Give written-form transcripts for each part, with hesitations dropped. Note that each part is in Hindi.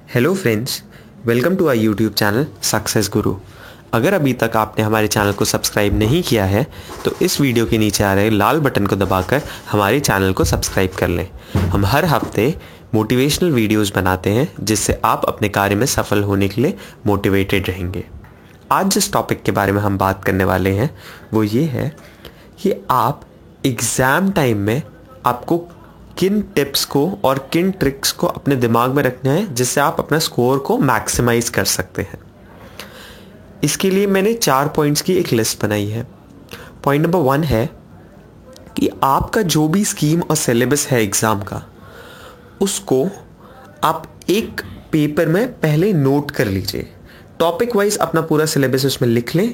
Hello friends, welcome to our YouTube channel success Guru. अगर अभी तक आपने हमारे चैनल को सब्सक्राइब नहीं किया है तो इस वीडियो के नीचे आ रहे लाल बटन को दबाकर हमारे चैनल को सब्सक्राइब कर लें। हम हर हफ्ते मोटिवेशनल वीडियोस बनाते हैं जिससे आप अपने कार्य में सफल होने के लिए मोटिवेटेड रहेंगे। आज जिस टॉपिक के बारे में हम बात करने वाले हैं वो ये है कि आप एग्ज़ाम टाइम में आपको किन टिप्स को और किन ट्रिक्स को अपने दिमाग में रखना है जिससे आप अपना स्कोर को मैक्सिमाइज कर सकते हैं। इसके लिए मैंने 4 पॉइंट्स की एक लिस्ट बनाई है। पॉइंट नंबर 1 है कि आपका जो भी स्कीम और सिलेबस है एग्ज़ाम का, उसको आप एक पेपर में पहले नोट कर लीजिए। टॉपिक वाइज अपना पूरा सिलेबस उसमें लिख लें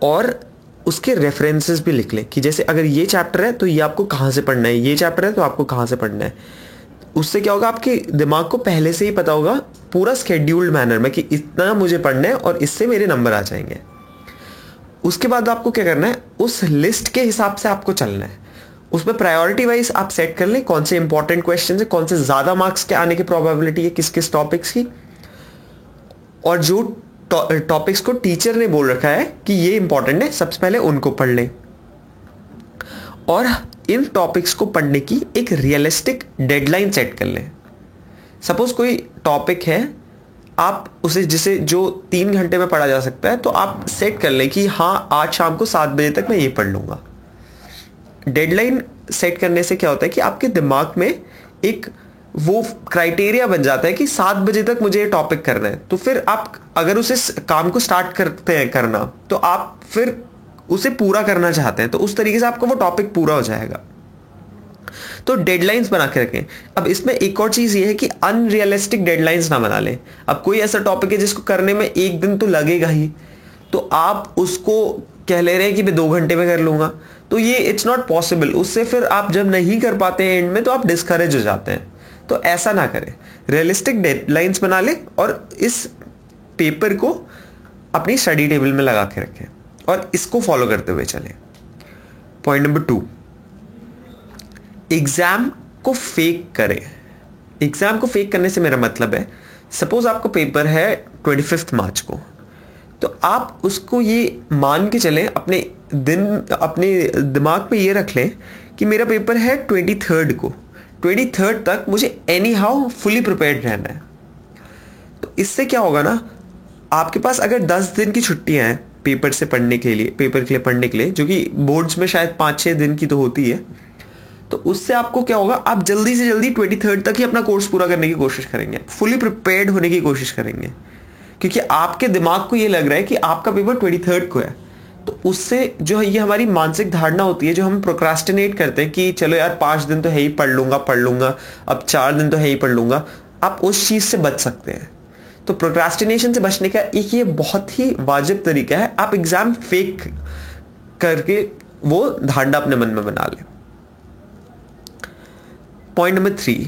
और उसके रेफरेंसेस भी लिख लें कि जैसे अगर ये चैप्टर है तो ये आपको कहाँ से पढ़ना है, ये चैप्टर है तो आपको कहाँ से पढ़ना है। उससे क्या होगा, आपके दिमाग को पहले से ही पता होगा पूरा स्केड्यूल्ड मैनर में कि इतना मुझे पढ़ना है और इससे मेरे नंबर आ जाएंगे। उसके बाद आपको क्या करना है, उस लिस्ट के हिसाब से आपको चलना है। उसमें प्रायोरिटी वाइज आप सेट कर लें कौन से इंपॉर्टेंट क्वेश्चन है, कौन से ज़्यादा मार्क्स के आने की प्रोबेबिलिटी है किस किस टॉपिक्स की, और जो टॉपिक्स को टीचर ने बोल रखा है कि ये इंपॉर्टेंट है सबसे पहले उनको पढ़ लें। और इन टॉपिक्स को पढ़ने की एक रियलिस्टिक डेडलाइन सेट कर लें। सपोज कोई टॉपिक है, आप उसे जिसे जो 3 घंटे में पढ़ा जा सकता है, तो आप सेट कर लें कि हाँ आज शाम को 7 बजे तक मैं ये पढ़ लूँगा। डेडलाइन सेट करने से क्या होता है कि आपके दिमाग में एक वो क्राइटेरिया बन जाता है कि 7 बजे तक मुझे ये टॉपिक करना है। तो फिर आप अगर उसे काम को स्टार्ट करते हैं करना, तो आप फिर उसे पूरा करना चाहते हैं, तो उस तरीके से आपका वो टॉपिक पूरा हो जाएगा। तो डेडलाइंस बना के रखें। अब इसमें एक और चीज़ ये है कि अनरियलिस्टिक डेडलाइंस ना बना लें। अब कोई ऐसा टॉपिक है जिसको करने में 1 दिन तो लगेगा ही, तो आप उसको कह ले रहे हैं कि मैं 2 घंटे में कर लूँगा, तो ये इट्स नॉट पॉसिबल। उससे फिर आप जब नहीं कर पाते हैं एंड में, तो आप डिस्करेज हो जाते हैं। तो ऐसा ना करें, रियलिस्टिक डेडलाइंस बना लें और इस पेपर को अपनी स्टडी टेबल में लगा के रखें और इसको फॉलो करते हुए चलें। पॉइंट नंबर 2, एग्जाम को फेक करें। एग्जाम को फेक करने से मेरा मतलब है, सपोज आपका पेपर है 25 मार्च को, तो आप उसको ये मान के चलें, अपने दिमाग में ये रख लें कि मेरा पेपर है 23 को, 23 तक मुझे एनी हाउ फुली प्रिपेयर्ड रहना है। तो इससे क्या होगा ना, आपके पास अगर 10 दिन की छुट्टियां हैं पेपर से पढ़ने के लिए, पेपर के लिए पढ़ने के लिए, जो कि बोर्ड्स में शायद 5-6 दिन की तो होती है, तो उससे आपको क्या होगा, आप जल्दी से जल्दी 23 तक ही अपना कोर्स पूरा करने की कोशिश करेंगे, फुली प्रिपेयर्ड होने की कोशिश करेंगे, क्योंकि आपके दिमाग को ये लग रहा है कि आपका पेपर 23 को है। तो उससे जो है ये हमारी मानसिक धारणा होती है, जो हम प्रोक्रास्टिनेट करते हैं कि चलो यार 5 दिन तो है ही, पढ़ लूंगा, अब 4 दिन तो है ही पढ़ लूंगा, आप उस चीज से बच सकते हैं। तो प्रोक्रास्टिनेशन से बचने का एक ये बहुत ही वाजिब तरीका है, आप एग्जाम फेक करके वो धारणा अपने मन में बना लें। पॉइंट नंबर 3,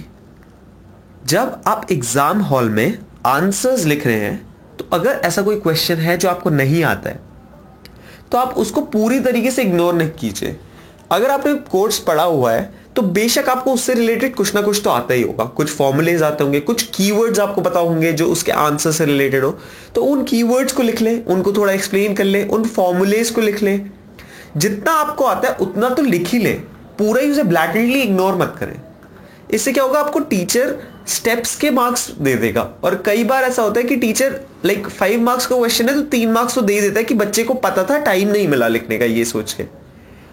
जब आप एग्जाम हॉल में आंसर्स लिख रहे हैं, तो अगर ऐसा कोई क्वेश्चन है जो आपको नहीं आता है, तो आप उसको पूरी तरीके से इग्नोर नहीं कीजिए। अगर आपने कोर्स पढ़ा हुआ है तो बेशक आपको उससे रिलेटेड कुछ ना कुछ तो आता ही होगा, कुछ फॉर्मूलेज आते होंगे, कुछ कीवर्ड्स आपको पता होंगे जो उसके आंसर से रिलेटेड हो, तो उन कीवर्ड्स को लिख लें, उनको थोड़ा एक्सप्लेन कर लें, उन फॉर्मूलेज को लिख लें। जितना आपको आता है उतना तो लिख ही लें, पूरा ही उसे ब्लैटेंटली इग्नोर मत करें। इससे क्या होगा, आपको टीचर स्टेप्स के मार्क्स दे देगा। और कई बार ऐसा होता है कि टीचर 5 मार्क्स का क्वेश्चन है तो 3 मार्क्स तो दे देता है कि बच्चे को पता था, टाइम नहीं मिला लिखने का, ये सोच के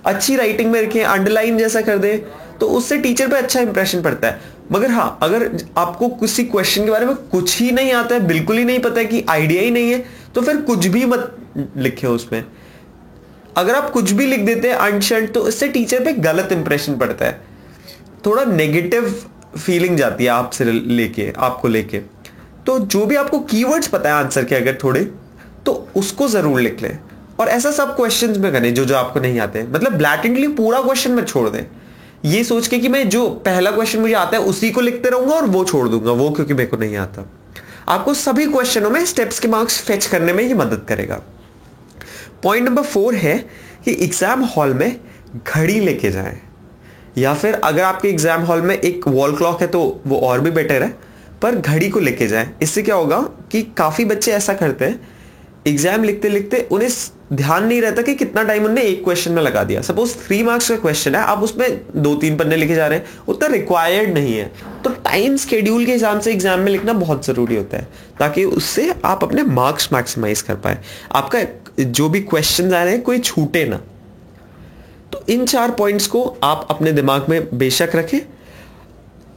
अच्छी राइटिंग में रखें, अंडरलाइन जैसा कर दे, तो उससे टीचर पे अच्छा इंप्रेशन पड़ता है। मगर हाँ, अगर आपको किसी क्वेश्चन के बारे में कुछ ही नहीं आता है, बिल्कुल ही नहीं पता है, कि आइडिया ही नहीं है, तो फिर कुछ भी मत लिखे उसमें। अगर आप कुछ भी लिख देते हैं अनशंट, तो इससे टीचर पे गलत इंप्रेशन पड़ता है, थोड़ा नेगेटिव फीलिंग जाती है आपको लेके। तो जो भी आपको कीवर्ड्स पता है आंसर के अगर थोड़े, तो उसको जरूर लिख लें। और ऐसा सब क्वेश्चंस में करें जो आपको नहीं आते हैं, मतलब ब्लैटेंटली पूरा क्वेश्चन में छोड़ दें, ये सोच के कि मैं जो पहला क्वेश्चन मुझे आता है उसी को लिखते रहूंगा और वो छोड़ दूंगा वो क्योंकि मेरे को नहीं आता। आपको सभी क्वेश्चनों में स्टेप्स के मार्क्स फेच करने में ये मदद करेगा। पॉइंट नंबर 4 है कि एग्जाम हॉल में घड़ी लेके जाएं, या फिर अगर आपके एग्जाम हॉल में एक वॉल क्लॉक है तो वो और भी बेटर है, पर घड़ी को लेके जाएं। इससे क्या होगा कि काफ़ी बच्चे ऐसा करते हैं, एग्जाम लिखते लिखते उन्हें ध्यान नहीं रहता कि कितना टाइम उन्होंने एक क्वेश्चन में लगा दिया। सपोज 3 मार्क्स का क्वेश्चन है, आप उसमें 2-3 पन्ने लिखे जा रहे हैं, उतना रिक्वायर्ड नहीं है। तो टाइम स्केड्यूल के हिसाब से एग्जाम में लिखना बहुत ज़रूरी होता है, ताकि उससे आप अपने मार्क्स मैक्सिमाइज कर पाए, आपका जो भी क्वेश्चन आ रहे हैं कोई छूटे ना। तो इन 4 पॉइंट्स को आप अपने दिमाग में बेशक रखें।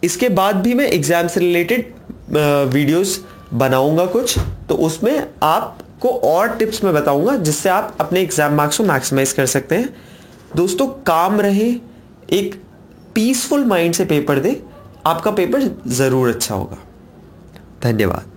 इसके बाद भी मैं एग्जाम से रिलेटेड वीडियोस बनाऊंगा कुछ, तो उसमें आपको और टिप्स मैं बताऊंगा जिससे आप अपने एग्जाम मार्क्स को मैक्सिमाइज कर सकते हैं। दोस्तों, काम रहे, एक पीसफुल माइंड से पेपर दें, आपका पेपर ज़रूर अच्छा होगा। धन्यवाद।